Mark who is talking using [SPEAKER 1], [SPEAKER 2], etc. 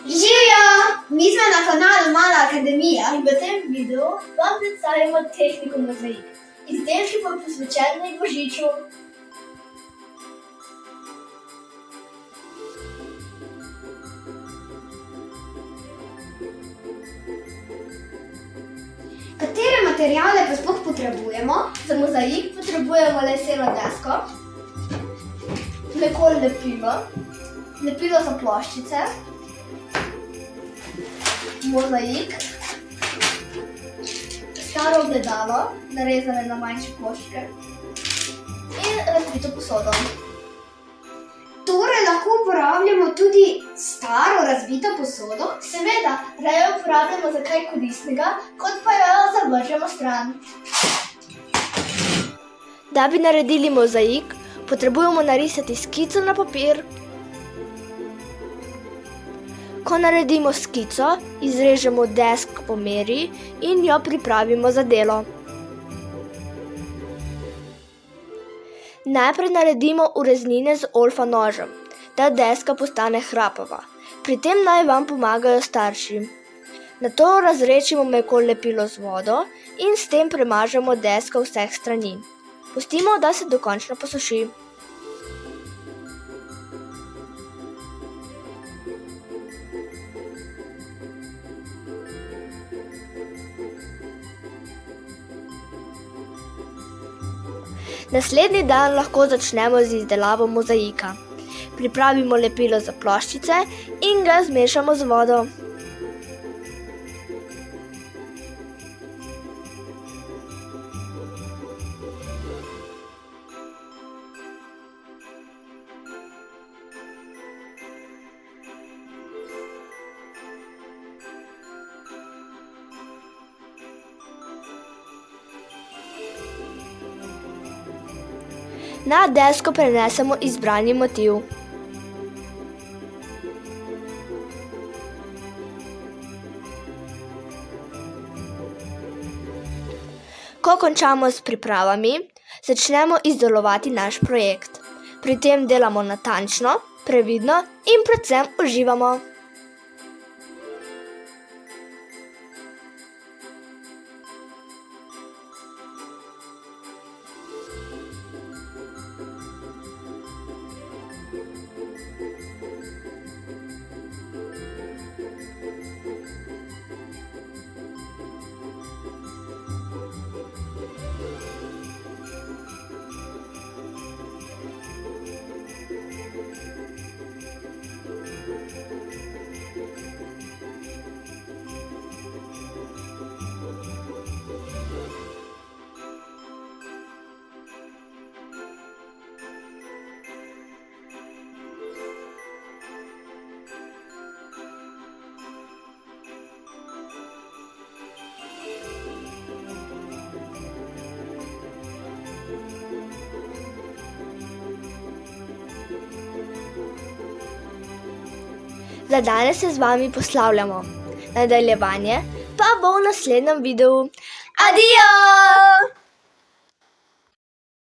[SPEAKER 1] Živijo! Mi smo na kanalu Mala akademija in v tem videu vam predstavimo tehniko mozaik. Izdelki pa posvečeni Božiču. Katere materiale pa sploh potrebujemo? Za mozaik potrebujemo leseno desko, mleko lepilo, lepilo za ploščice, mozaik, staro ogledalo, narezane na manjše ploščke in razbito posodo. Torej lahko uporabljamo tudi staro razbito posodo? Seveda, raje uporabljamo za kaj koristnega, kot pa jo zavržemo stran.
[SPEAKER 2] Da bi naredili mozaik, potrebujemo narisati skico na papir. Ko naredimo skico, izrežemo desk po meri in jo pripravimo za delo. Najprej naredimo ureznine z olfa nožem, da deska postane hrapava. Pri tem naj vam pomagajo starši. Nato razredčimo mleko lepilo z vodo in s tem premažemo desko vseh strani. Pustimo, da se dokončno posuši. Naslednji dan lahko začnemo z izdelavo mozaika. Pripravimo lepilo za ploščice in ga zmešamo z vodo. Na desko prenesemo izbrani motiv. Ko končamo s pripravami, začnemo izdelovati naš projekt. Pri tem delamo natančno, previdno in predvsem uživamo. Za danes se z vami poslavljamo. Nadaljevanje pa bo v naslednjem videu. Adijo!